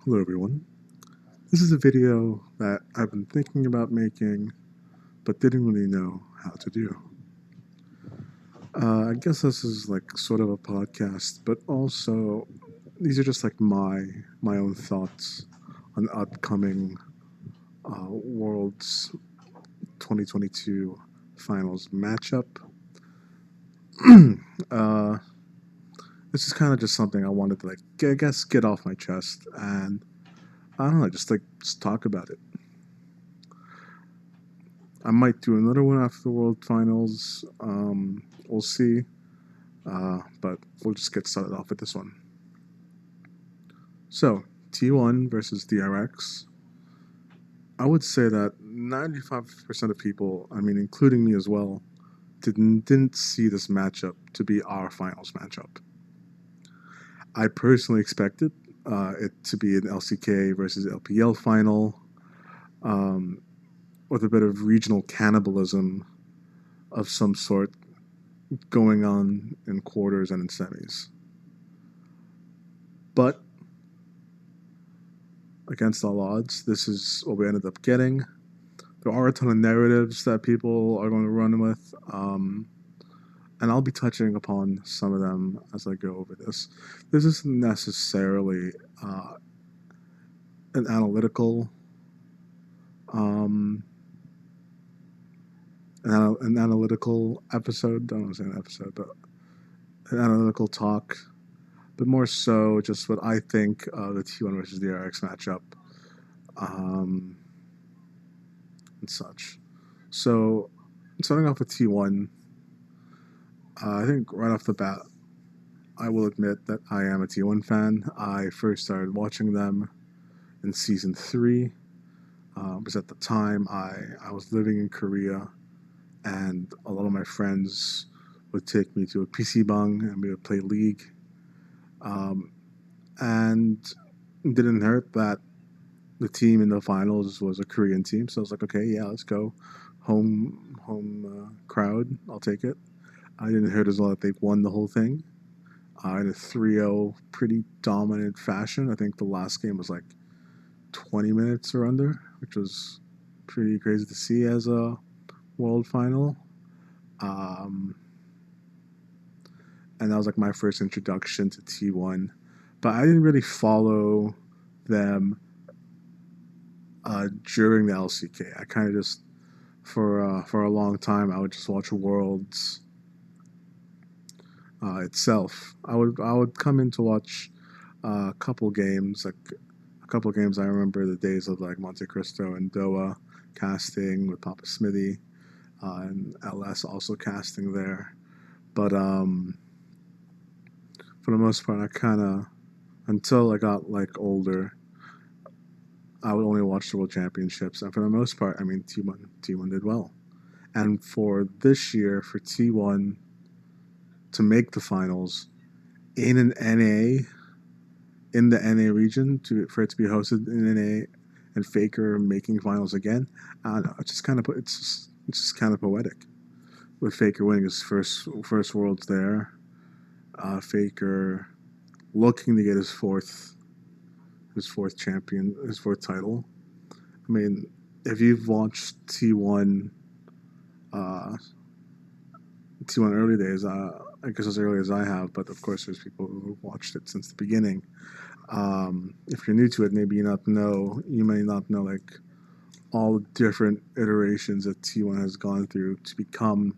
Hello everyone. This is a video that I've been thinking about making but didn't really know how to do. I guess this is like sort of a podcast, but also these are just like my own thoughts on the upcoming World's 2022 Finals matchup. uh, this is kind of just something I wanted to I guess get off my chest, and I don't know, just talk about it. I might do another one after the World Finals. We'll see. But we'll just get started off with this one. So, T1 versus DRX. I would say that 95% of people, I mean, including me as well, didn't see this matchup to be our finals matchup. I personally expected it to be an LCK versus LPL final um, with a bit of regional cannibalism of some sort going on in quarters and in semis. But against all odds, this is what we ended up getting. There are a ton of narratives that people are going to run with, and I'll be touching upon some of them as I go over this. This isn't necessarily an analytical, um, an analytical episode. I don't want to say an episode, but an analytical talk, but more so just what I think of the T1 versus DRX matchup, um, and such. So, starting off with T1, I think right off the bat, I will admit that I am a T1 fan. I first started watching them in season 3, because at the time I was living in Korea, and a lot of my friends would take me to a PC bang and we would play League. Um, and it didn't hurt that the team in the finals was a Korean team, so I was like, okay, yeah, let's go. Home crowd, I'll take it. I didn't hurt as well that they won the whole thing in a 3-0 pretty dominant fashion. I think the last game was like 20 minutes or under, which was pretty crazy to see as a world final. Um, and that was like my first introduction to T1. But I didn't really follow them during the LCK. I kind of just, for a long time, I would just watch Worlds itself. I would come in to watch a couple games, like a couple games. I remember the days of like Monte Cristo and Doha casting with Papa Smithy, and LS also casting there. But for the most part, I kind of, until I got like older, I would only watch the World Championships, and for the most part, I mean T1 did well. And for this year, for T1 to make the finals in an NA, in the NA region, for it to be hosted in NA, and Faker making finals again, I don't know. It's just kind of poetic. With Faker winning his first Worlds there, Faker looking to get his fourth title. I mean, if you've watched uh, T1 early days, I guess as early as I have, but of course there's people who watched it since the beginning. If you're new to it, you may not know like all the different iterations that T1 has gone through to become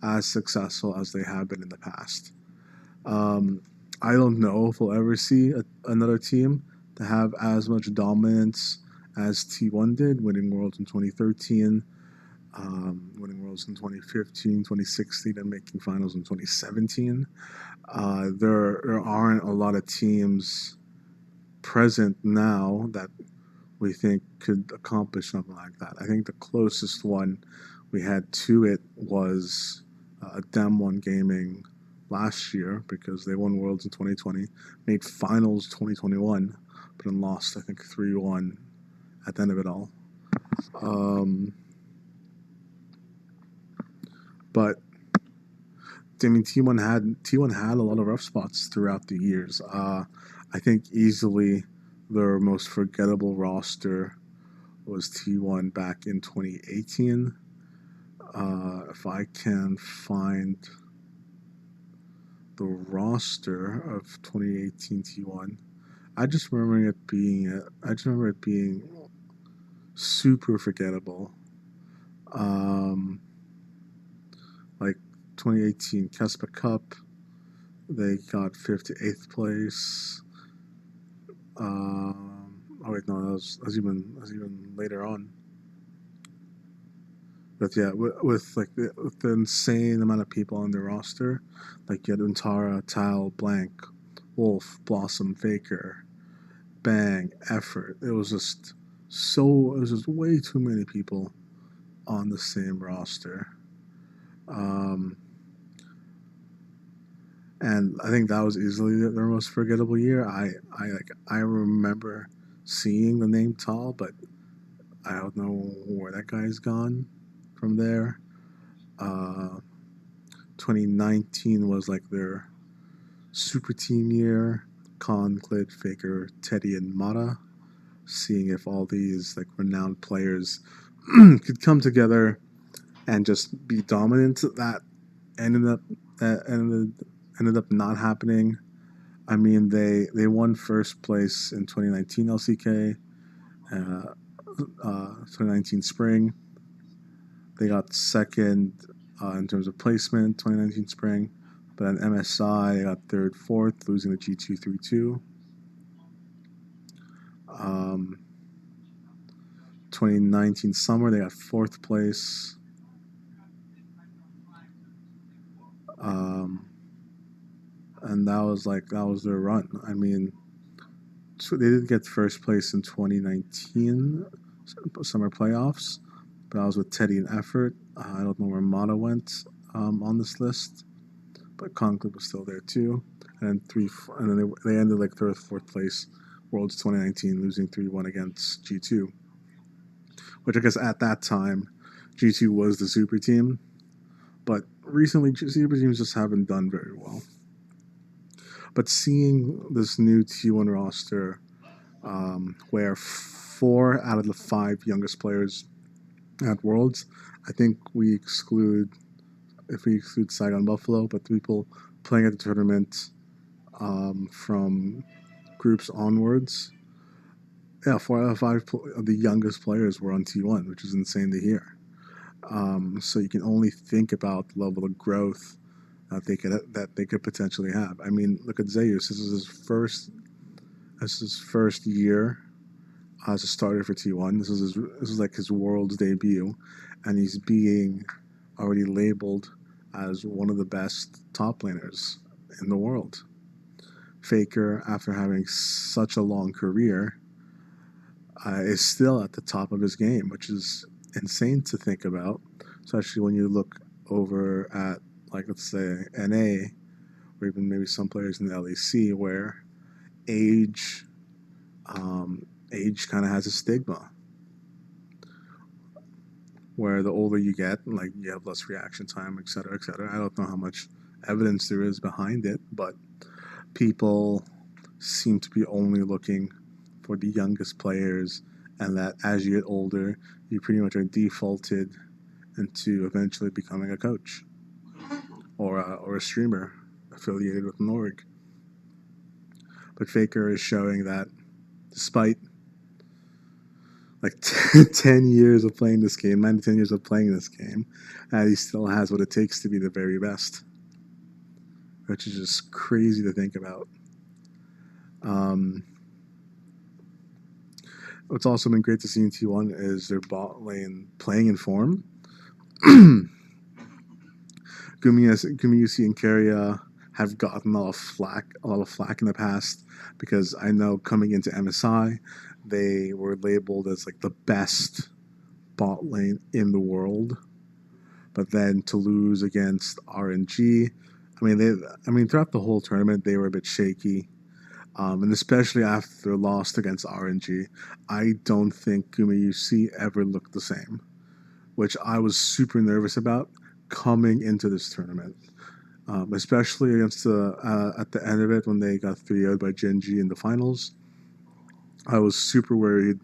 as successful as they have been in the past. Um, I don't know if we'll ever see another team to have as much dominance as T1 did, winning Worlds in 2013, winning Worlds in 2015, 2016, and making finals in 2017. There aren't a lot of teams present now that we think could accomplish something like that. I think the closest one we had to it was Dem1 Gaming last year, because they won Worlds in 2020, made finals 2021, but then lost, I think, 3-1 at the end of it all. But I mean, T1 had a lot of rough spots throughout the years. I think easily their most forgettable roster was T1 back in 2018. If I can find the roster of 2018 T1, I just remember it being super forgettable. Like 2018 Kespa Cup, they got 58th place. Oh wait, no, that was even later on. But yeah, with the insane amount of people on the roster, like you had Untara, Tal, Blank, Wolf, Blossom, Faker, Bang, Effort. It was just way too many people on the same roster. And I think that was easily their most forgettable year. I remember seeing the name Tal, but I don't know where that guy's gone from there. 2019 was like their super team year. Khan, Clit, Faker, Teddy, and Mata. Seeing if all these like renowned players could come together and just be dominant. That ended up that ended up not happening. I mean, they won first place in 2019 LCK, 2019 spring. They got second in terms of placement 2019 spring, but at MSI they got third, fourth, losing the G2 3-2. 2019 summer they got fourth place. And that was their run. I mean, so they did get first place in 2019 summer playoffs, but I was with Teddy and Effort. I don't know where Mata went on this list, but Conclave was still there too. And then they ended like third, fourth place, Worlds 2019, losing 3-1 against G2, which I guess at that time G2 was the super team, but recently super teams just haven't done very well. But seeing this new T1 roster, where 4 out of the 5 youngest players at Worlds, I think if we exclude Saigon Buffalo, but the people playing at the tournament from groups onwards, yeah, 4 out of 5 of the youngest players were on T1, which is insane to hear. So you can only think about the level of growth that they could potentially have. I mean, look at Zeus. This is his first year as a starter for T1. This is like his World's debut, and he's being already labeled as one of the best top laners in the world. Faker, after having such a long career, is still at the top of his game, which is insane to think about, especially when you look over at, like, let's say NA, or even maybe some players in the LEC, where age kind of has a stigma, where the older you get, like, you have less reaction time, et cetera, et cetera. I don't know how much evidence there is behind it, but people seem to be only looking for the youngest players, and that as you get older, you pretty much are defaulted into eventually becoming a coach or a streamer affiliated with an org. But Faker is showing that despite like 10 years of playing this game, 9 to 10 years of playing this game, he still has what it takes to be the very best, which is just crazy to think about. What's also been great to see in T1 is their bot lane playing in form. Gumayusi and Keria have gotten a lot of flack in the past, because I know coming into MSI, they were labeled as like the best bot lane in the world. But then to lose against RNG, I mean throughout the whole tournament they were a bit shaky. And especially after their loss against RNG, I don't think Gumayusi ever looked the same, which I was super nervous about coming into this tournament, especially against at the end of it when they got 3-0'd by Genji in the finals. I was super worried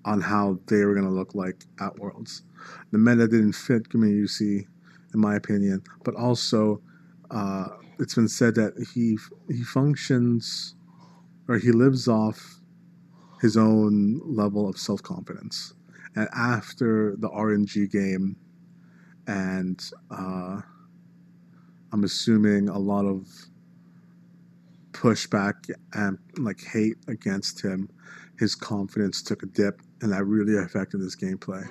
on how they were going to look like at Worlds. The meta didn't fit Gumayusi, in my opinion, but also it's been said that he functions or he lives off his own level of self confidence. And after the RNG game, and I'm assuming a lot of pushback and like hate against him, his confidence took a dip, and that really affected his gameplay.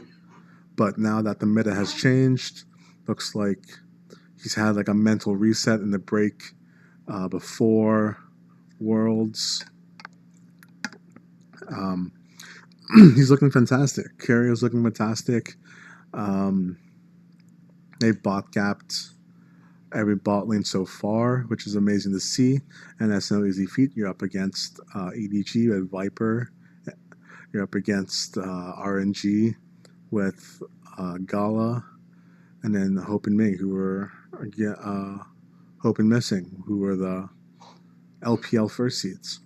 But now that the meta has changed, looks like he's had like a mental reset in the break before Worlds. Um, he's looking fantastic. Carrier's looking fantastic. Um, they've bot gapped every bot lane so far, which is amazing to see. And that's no easy feat. You're up against EDG with Viper. You're up against RNG with Gala, and then Hope and May, who were Hope and Missing, who were the LPL first seeds.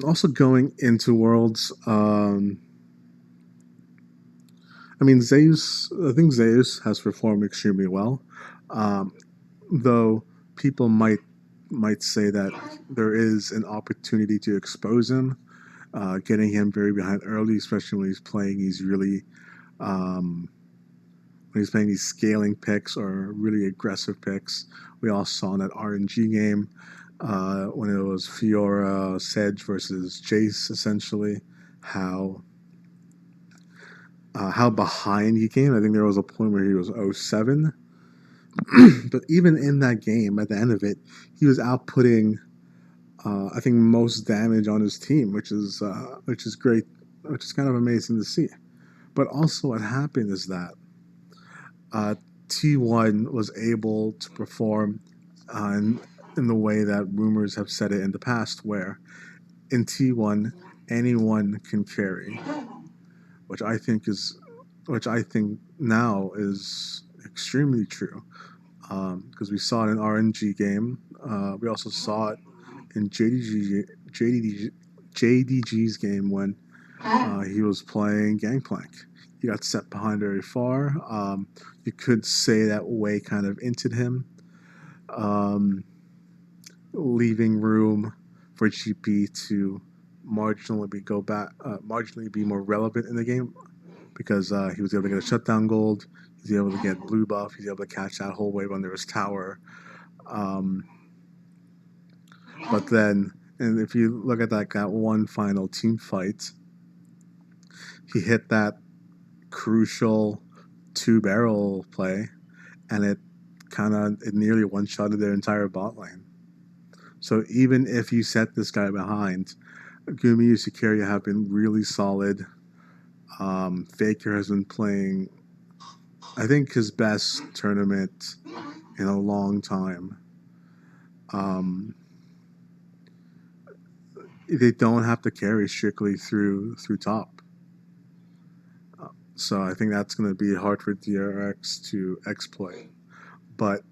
Also going into Worlds, I mean, Zeus. I think Zeus has performed extremely well, um, though people might say that there is an opportunity to expose him, getting him very behind early, especially when he's playing. He's really um, when he's playing these scaling picks or really aggressive picks. We all saw in that RNG game when it was Fiora Sedge versus Jace, essentially, how behind he came. I think there was a point where he was 0-7. But even in that game, at the end of it, he was outputting, I think, most damage on his team, which is great, which is kind of amazing to see. But also, what happened is that uh, T1 was able to perform in the way that rumors have said it in the past, where in T1 anyone can carry, which I think is, which I think now is extremely true. Because we saw it in RNG game, we also saw it in JDG's game when he was playing Gangplank. He got set behind very far. You could say that Wei kind of inted him, um, leaving room for GP to marginally be more relevant in the game because he was able to get a shutdown gold. He's able to get blue buff. He's able to catch that whole wave under his tower. Um, but then, and if you look at that one final team fight, he hit that crucial 2-barrel play, and it nearly one-shotted their entire bot lane. So even if you set this guy behind, Gumi and Sikaria have been really solid. Faker has been playing, I think, his best tournament in a long time. They don't have to carry strictly through top. So I think that's going to be hard for DRX to exploit. But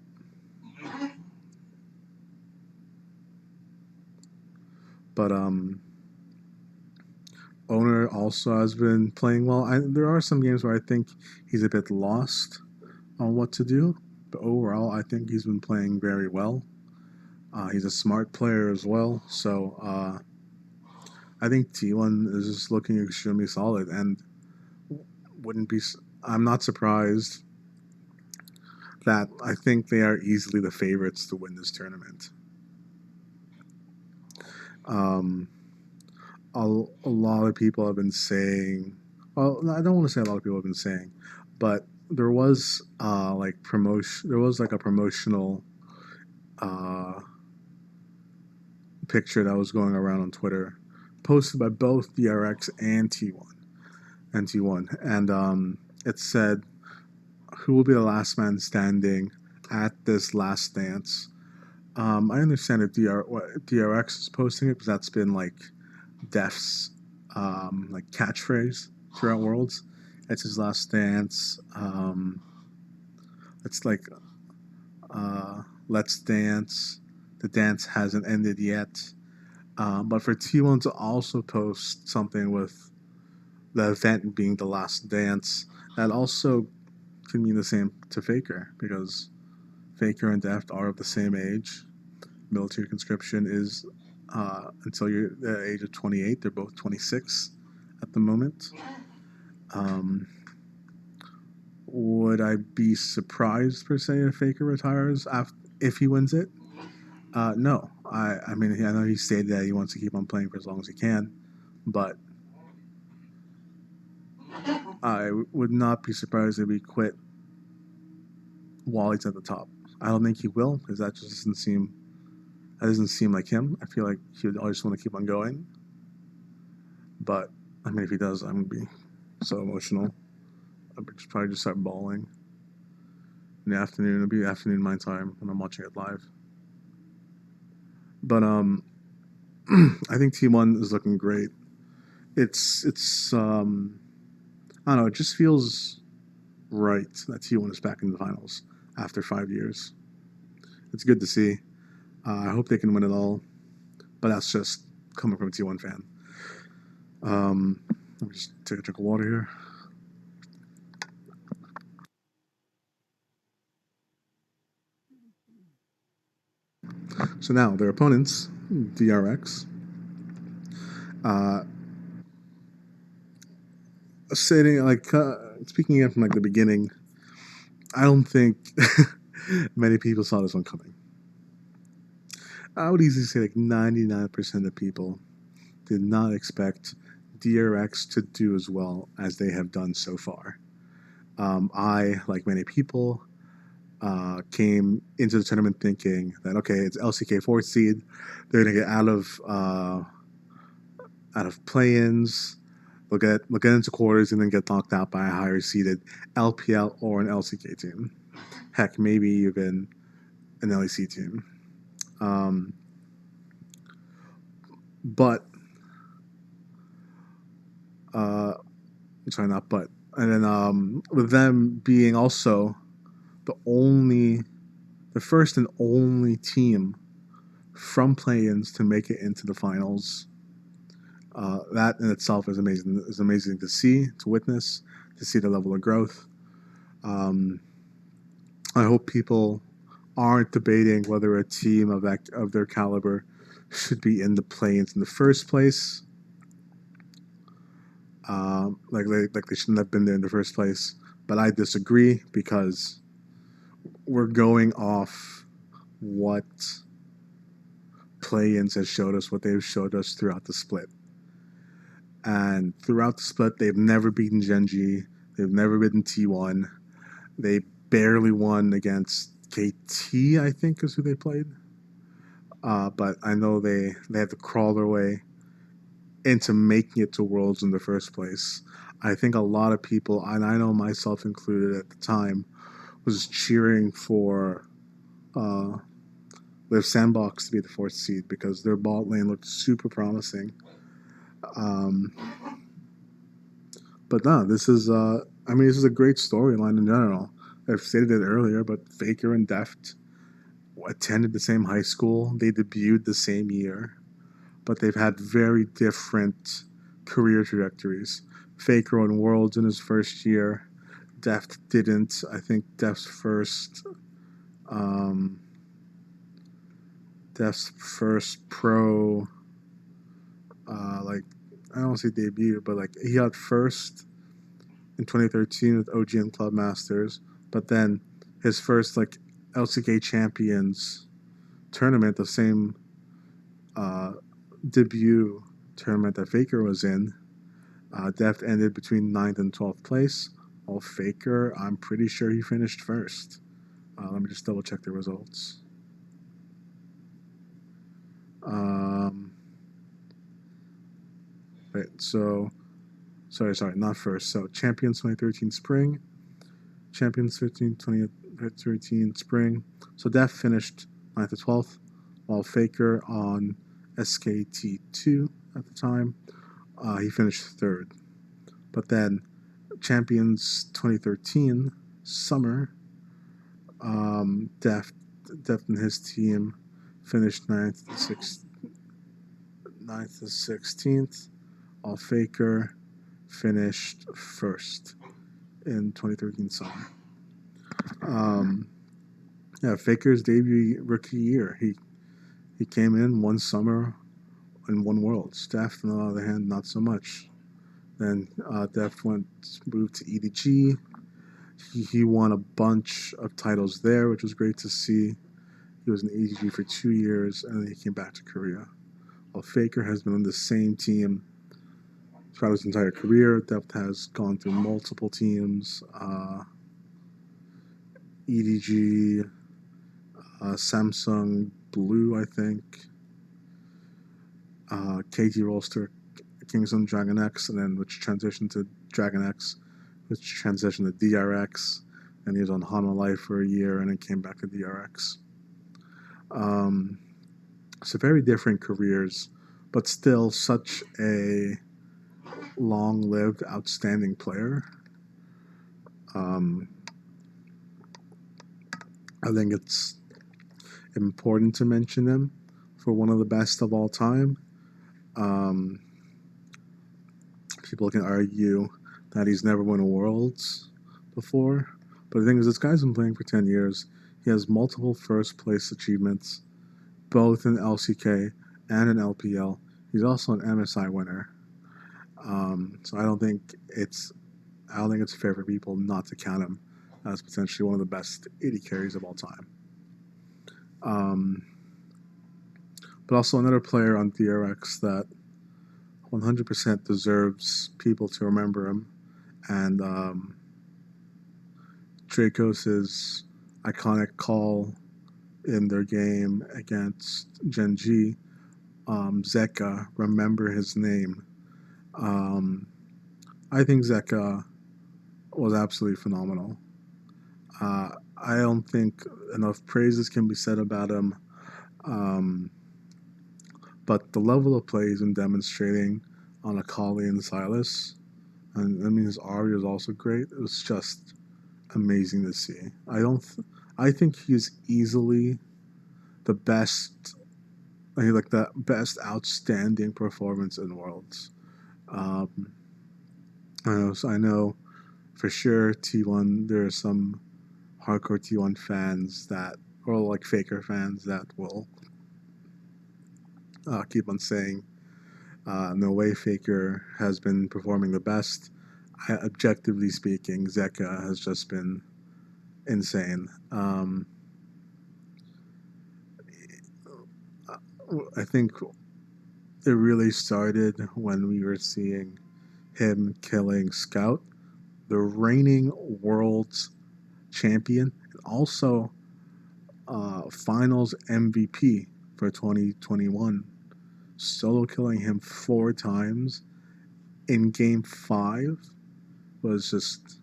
Owner also has been playing well. There are some games where I think he's a bit lost on what to do, but overall, I think he's been playing very well. He's a smart player as well, so I think T1 is just looking extremely solid, and wouldn't be. I'm not surprised that I think they are easily the favorites to win this tournament. Um, a lot of people have been saying, well, I don't want to say a lot of people have been saying, but there was there was like a promotional picture that was going around on Twitter, posted by both DRX and T1, and it said, "Who will be the last man standing at this last dance?" I understand that DRX is posting it because that's been like Def's like catchphrase throughout Worlds. It's his last dance. It's like let's dance. The dance hasn't ended yet. But for T1 to also post something with the event being the last dance, that also can mean the same to Faker, because Faker and Deft are of the same age. Military conscription is until you're the age of 28. They're both 26 at the moment. Um, would I be surprised per se if Faker retires if he wins it? No. I mean, I know he stated that he wants to keep on playing for as long as he can, but I would not be surprised if he quit while he's at the top. I don't think he will, because that just doesn't seem like him. I feel like he would always want to keep on going. But I mean, if he does, I'm gonna be so emotional. I'll probably just start bawling in the afternoon. It'll be afternoon my time when I'm watching it live. But I think T1 is looking great. It's I don't know. It just feels right that T1 is back in the finals after 5 years. It's good to see. I hope they can win it all, but that's just coming from a T1 fan. Let me just take a drink of water here. So now their opponents, DRX, uh, sitting like speaking again from like the beginning. I don't think many people saw this one coming. I would easily say like 99% of people did not expect DRX to do as well as they have done so far. I, like many people, came into the tournament thinking that okay, it's LCK fourth seed. They're gonna get out of play-ins. They'll get into quarters and then get knocked out by a higher seeded LPL or an LCK team. Heck, maybe even an LEC team. Um, but sorry, not but. And then with them being also the first and only team from play-ins to make it into the finals. That in itself is amazing. Is amazing to see, to witness, to see the level of growth. Um, I hope people aren't debating whether a team of their caliber should be in the play-ins in the first place. Like they shouldn't have been there in the first place. But I disagree because we're going off what play-ins has showed us, what they've showed us throughout the split. And throughout the split, they've never beaten Genji. They've never beaten T1. They barely won against KT, I think is who they played. But I know they had to crawl their way into making it to Worlds in the first place. I think a lot of people, and I know myself included at the time, was cheering for Live Sandbox to be the fourth seed because their bot lane looked super promising. But no, this is this is a great storyline in general. I've stated it earlier, but Faker and Deft attended the same high school. They debuted the same year, but they've had very different career trajectories. Faker won Worlds in his first year. Deft didn't. I think um, Deft's first pro, like I don't want to say debut, but like he got first in 2013 with OGN Club Masters, but then his first like LCK Champions tournament, the same uh, debut tournament that Faker was in, Deft ended between 9th and 12th place. While Faker, I'm pretty sure he finished first. Let me just double check the results. Right, so sorry, not first. So Champions 2013 Spring, Champions 2013 Spring. So Def finished 9th to 12th, while Faker on SKT2 at the time, he finished 3rd. But then Champions 2013 Summer, Def and his team finished 9th to 6th. 9th to 16th, while Faker finished first in 2013 summer. Yeah, Faker's debut rookie year. He came in one summer and one world. Steph, on the other hand, not so much. Then Def moved to EDG. He won a bunch of titles there, which was great to see. He was in EDG for 2 years, and then he came back to Korea. While Faker has been on the same team throughout his entire career, Deft has gone through multiple teams. EDG, Samsung Blue, I think, KT Rolster, Kingston Dragon X, and then which transitioned to Dragon X, which transitioned to DRX, and he was on Hanwha Life for a year, and then came back to DRX. So very different careers, but still such a long-lived, outstanding player. I think it's important to mention him for one of the best of all time. People can argue that he's never won a Worlds before, but the thing is, this guy's been playing for 10 years. He has multiple first-place achievements, both in LCK and in LPL. He's also an MSI winner. So I don't think it's fair for people not to count him as potentially one of the best AD carries of all time. But also another player on DRX that 100% deserves people to remember him, and Dracos' iconic call in their game against Gen G, Zeka, remember his name. I think Zeka was absolutely phenomenal. I don't think enough praises can be said about him. But the level of play he's been demonstrating on Akali and Silas, and I mean his Ari is also great. It was just amazing to see. I think he's easily the best, like the best outstanding performance in Worlds. I know for sure T1. There are some hardcore T1 fans that, or like Faker fans that will keep on saying, no way Faker has been performing the best. Objectively speaking, Zeka has just been insane. I think it really started when we were seeing him killing Scout, the reigning world's champion, and also finals MVP for 2021. Solo killing him 4 times in game 5 was just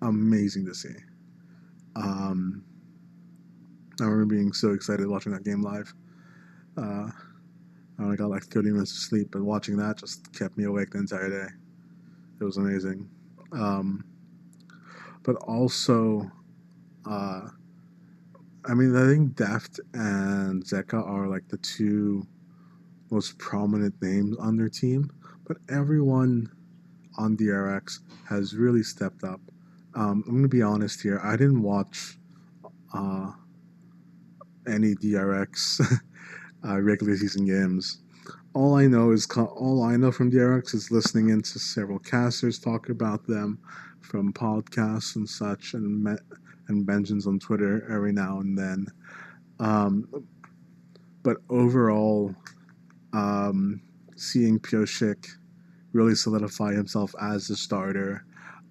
amazing to see. I remember being so excited watching that game live. I only got like 30 minutes of sleep, but watching that just kept me awake the entire day. It was amazing. But also, I think Deft and Zeka are like the 2 most prominent names on their team, but everyone on DRX has really stepped up. I'm going to be honest here. I didn't watch any DRX regular season games. All I know from DRX is listening into several casters talk about them from podcasts and such, and mentions on Twitter every now and then. But overall, seeing Pioshik really solidify himself as the starter,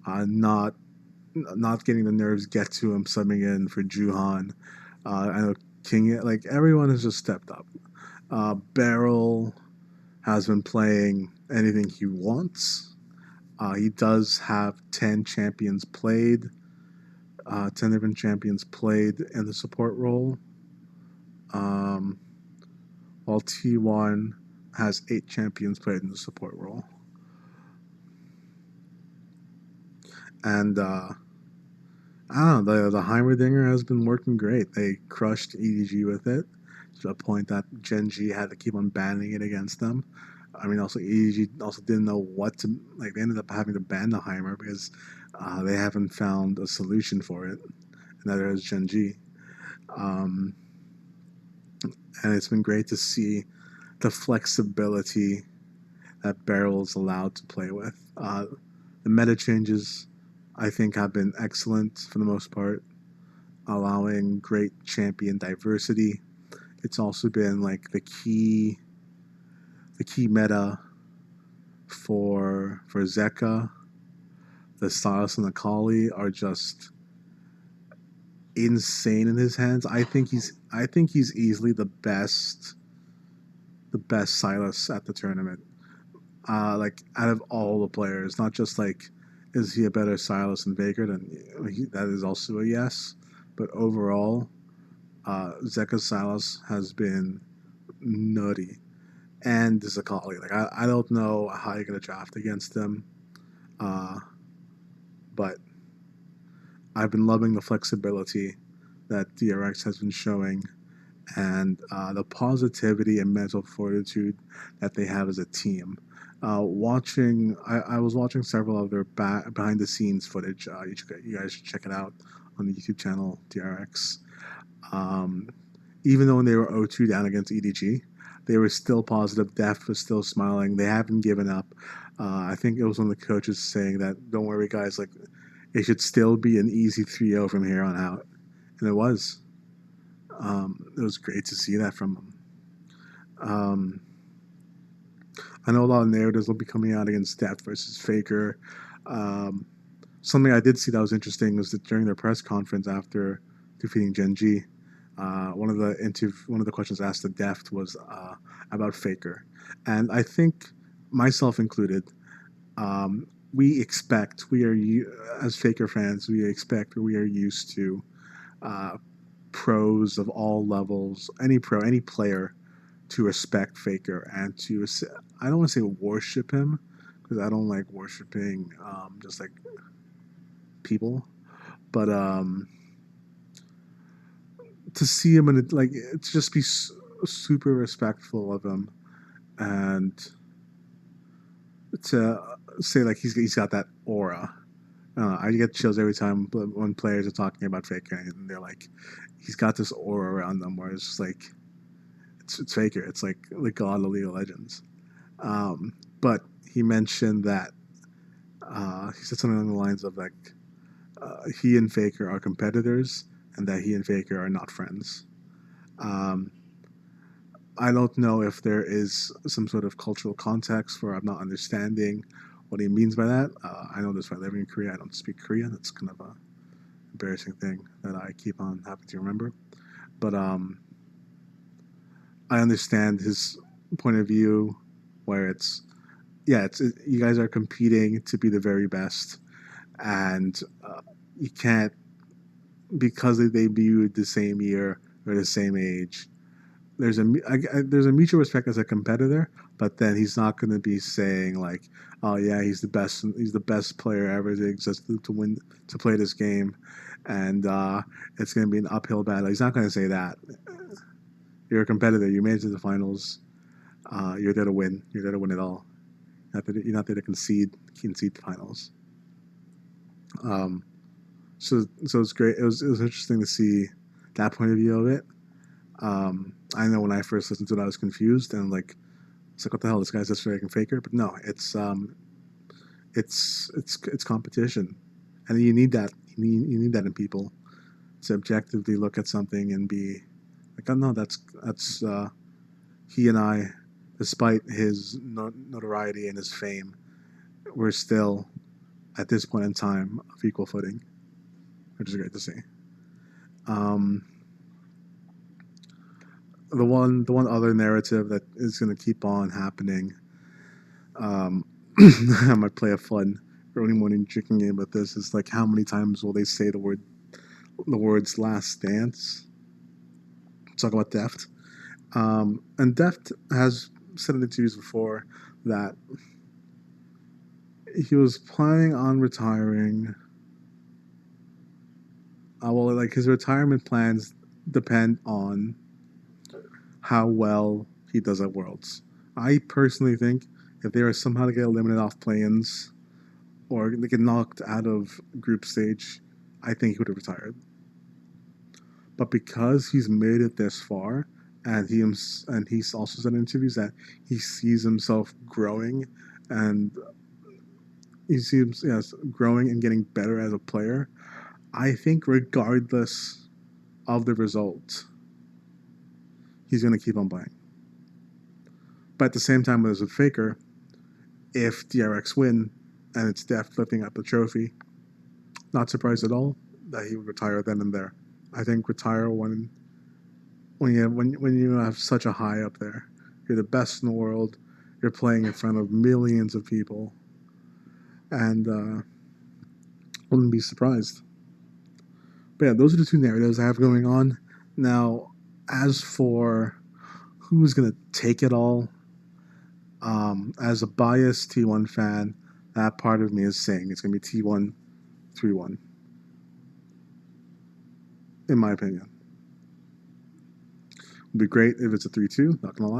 not getting the nerves get to him subbing in for Juhan. I know King, like everyone has just stepped up. Beryl has been playing anything he wants. He does have 10 champions played, 10 different champions played in the support role. While T1 has 8 champions played in the support role. And I don't know, the Heimerdinger has been working great. They crushed EDG with it. to a point that Gen G had to keep on banning it against them. I mean, also EDG also didn't know what to like. They ended up having to ban the Heimer because they haven't found a solution for it, and neither has Gen G. Um, and it's been great to see the flexibility that Barrel's allowed to play with. The meta changes, I think, have been excellent for the most part, allowing great champion diversity. It's also been like the key meta for Zeka. The Silas and the Kali are just insane in his hands. I think he's easily the best Silas at the tournament. Like out of all the players, not just like is he a better Silas than Baker? Then that is also a yes. But overall, Zeka Silas has been nutty, and Zakali. Like I don't know how you're gonna draft against them, but I've been loving the flexibility that DRX has been showing, and the positivity and mental fortitude that they have as a team. I was watching several of their behind the scenes footage. You guys should check it out on the YouTube channel DRX. Um, Even though when they were 0-2 down against EDG, they were still positive. Deft was still smiling. They haven't given up. I think it was one of the coaches saying that, "Don't worry, guys. Like, it should still be an easy 3-0 from here on out," and it was. It was great to see that from them. I know a lot of narratives will be coming out against Deft versus Faker. Um, Something I did see that was interesting was that during their press conference after defeating Gen G, one of the questions asked to Deft was about Faker, and I think myself included, we are as Faker fans, we are used to uh, pros of all levels, any player, to respect Faker and to I don't want to say worship him because I don't like worshiping just like people, but to see him and like to just be super respectful of him and to say like he's got that aura. I get chills every time when players are talking about Faker and they're like, he's got this aura around them where it's just like it's Faker. It's like the god of League of Legends. But he mentioned that he said something along the lines of like he and Faker are competitors and that he and Faker are not friends. Um, I don't know if there is some sort of cultural context where I'm not understanding what he means by that. I know this by living in Korea. I don't speak Korean. It's kind of a embarrassing thing that I keep on having to remember. But I understand his point of view, where you guys are competing to be the very best, and you can't because they debuted the same year or the same age. There's a mutual respect as a competitor, but then he's not going to be saying like, "Oh yeah, he's the best player ever to exist to win to play this game," and it's going to be an uphill battle. He's not going to say that. You're a competitor. You made it to the finals. You're there to win. You're there to win it all. You're not there to concede the finals. Um, so it's great. It was interesting to see that point of view of it. I know when I first listened to it, I was confused and like, it's like, what the hell? This guy's just freaking Faker. But no, it's competition, and you need that. You need that in people to objectively look at something and be like, oh no, that's he and I, despite his notoriety and his fame, we're still at this point in time of equal footing, which is great to see. Um, the one other narrative that is going to keep on happening. Um, I might play a fun early morning drinking game with this. Is like how many times will they say the words "last dance"? Talk about Deft, and Deft has said in interviews before that he was planning on retiring. Well, like his retirement plans depend on how well he does at Worlds. I personally think if they were somehow to get eliminated off play-ins or they get knocked out of group stage, I think he would have retired. But because he's made it this far, and he's also said in interviews that he sees himself growing, and he seems growing and getting better as a player. I think regardless of the result, he's going to keep on playing. But at the same time, as a Faker, if DRX win and it's Deft lifting up the trophy, not surprised at all that he would retire then and there. I think retire when you have such a high up there. You're the best in the world. You're playing in front of millions of people, and wouldn't be surprised. But yeah, those are the two narratives I have going on. Now, as for who's going to take it all, as a biased T1 fan, that part of me is saying it's going to be T1 3-1, in my opinion. It'd be great if it's a 3-2, not going to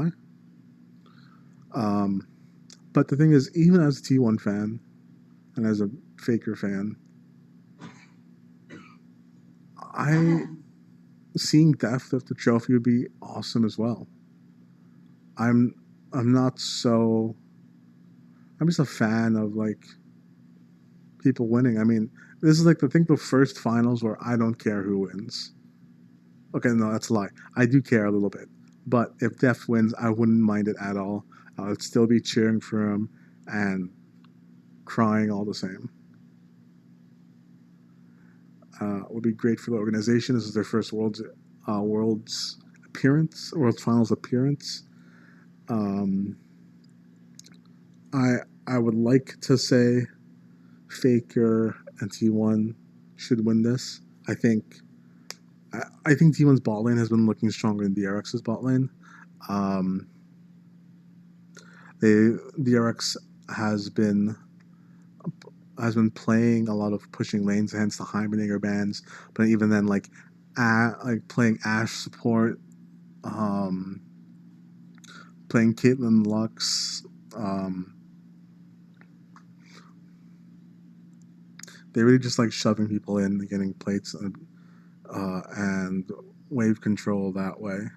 lie. But the thing is, even as a T1 fan and as a Faker fan, seeing Deft lift the trophy would be awesome as well. I'm just a fan of like people winning. I mean, this is like the first finals where I don't care who wins. Okay, no, that's a lie. I do care a little bit, but if Deft wins, I wouldn't mind it at all. I would still be cheering for him and crying all the same. Would be great for the organization. This is their first Worlds appearance, World Finals appearance. I would like to say Faker and T1 should win this. I think T1's bot lane has been looking stronger than DRX's bot lane. DRX has been playing a lot of pushing lanes, hence the Heimerdinger bans. But even then, like playing Ashe support, playing Caitlyn Lux. They really just like shoving people in, getting plates, and wave control that way.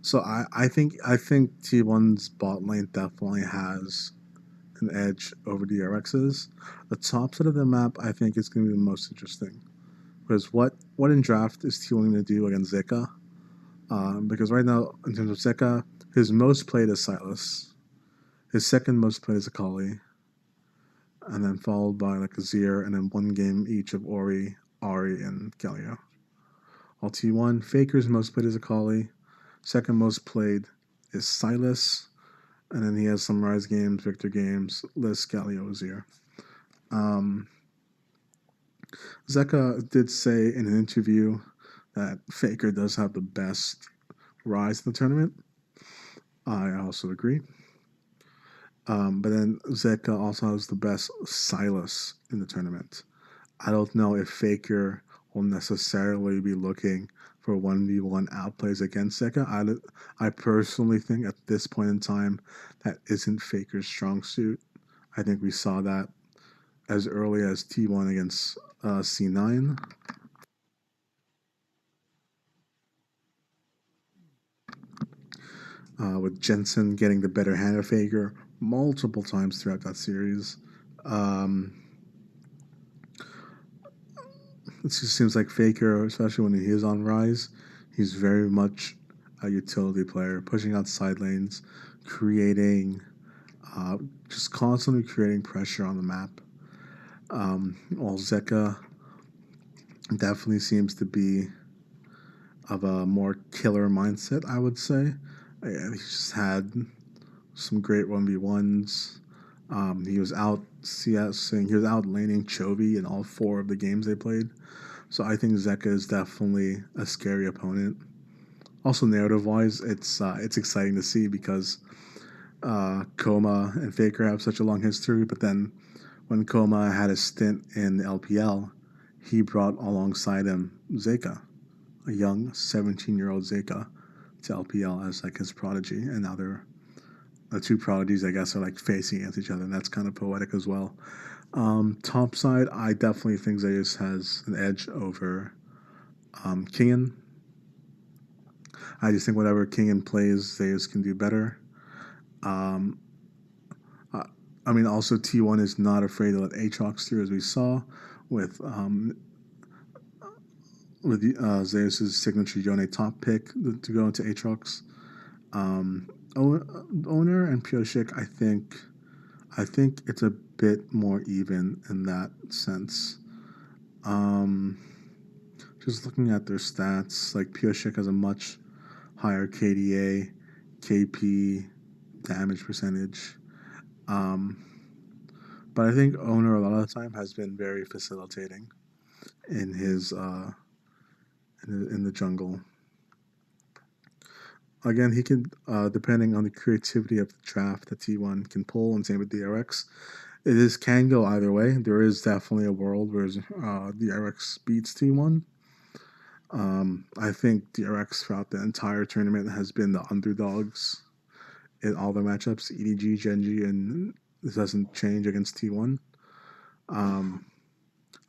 So I think T1's bot lane definitely has an edge over DRX's. The top side of the map, I think, is going to be the most interesting. Because what in draft is T1 going to do against Zeka? Because right now, in terms of Zeka, his most played is Silas. His second most played is Akali. And then followed by like Azir, and then one game each of Ori, Ahri, and Galio. While T1, Faker's most played is Akali. Second most played is Silas. And then he has some Rise games, Victor games, Liz, Galio, Azir. Zeka did say in an interview that Faker does have the best Rise in the tournament. I also agree. But then Zeka also has the best Silas in the tournament. I don't know if Faker will necessarily be looking for 1v1 outplays against Zeka. I personally think at this point in time that isn't Faker's strong suit. I think we saw that as early as T1 against C9. With Jensen getting the better hand of Faker multiple times throughout that series. It just seems like Faker, especially when he is on Rise, he's very much a utility player, pushing out side lanes, just constantly creating pressure on the map. While Zeka definitely seems to be of a more killer mindset, I would say. He just had some great 1v1s. He was out CSing, he was out laning Chovy in all 4 of the games they played. So I think Zeka is definitely a scary opponent. Also, narrative-wise, it's exciting to see because Koma and Faker have such a long history. But then, when Koma had a stint in the LPL, he brought alongside him Zeka. a young 17-year-old Zeka to LPL as like his prodigy, and now they're the two prodigies, I guess, are like facing against each other, and that's kind of poetic as well. Top side, I definitely think Zeus has an edge over Kingen. I just think whatever Kingen plays, Zeus can do better. Um, I mean, also T1 is not afraid to let Aatrox through, as we saw with Zeus's signature Yone top pick to go into Aatrox. Owner and Pioshik, I think it's a bit more even in that sense. Just looking at their stats, like Pioshik has a much higher KDA, KP, damage percentage. But I think Owner a lot of the time has been very facilitating in his in the jungle. Again, he can depending on the creativity of the draft that T1 can pull, and same with DRX. It can go either way. There is definitely a world where DRX beats T1. I think DRX throughout the entire tournament has been the underdogs in all the matchups. EDG, Genji, and this doesn't change against T1.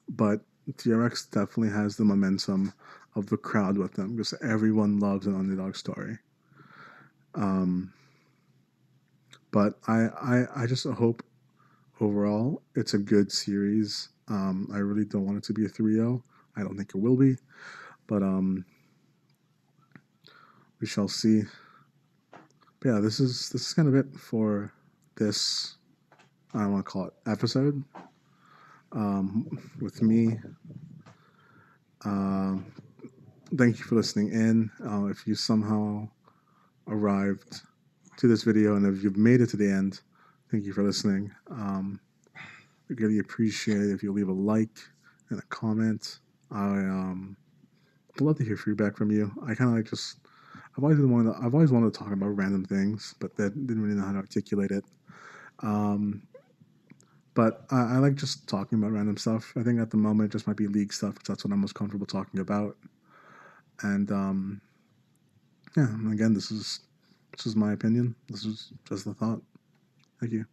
But DRX definitely has the momentum of the crowd with them because everyone loves an underdog story. But I just hope overall it's a good series. I really don't want it to be a 3-0. I don't think it will be. But we shall see. But yeah, this is kind of it for this. I don't want to call it episode. With me. Thank you for listening in. If you somehow arrived to this video and if you've made it to the end, thank you for listening. I really appreciate it if you leave a like and a comment. I'd love to hear feedback from you. I kind of like just I've always wanted to talk about random things, but that didn't really know how to articulate it. But I like just talking about random stuff. I think at the moment it just might be league stuff because that's what I'm most comfortable talking about. And yeah, again, this is my opinion. This is just a thought. Thank you.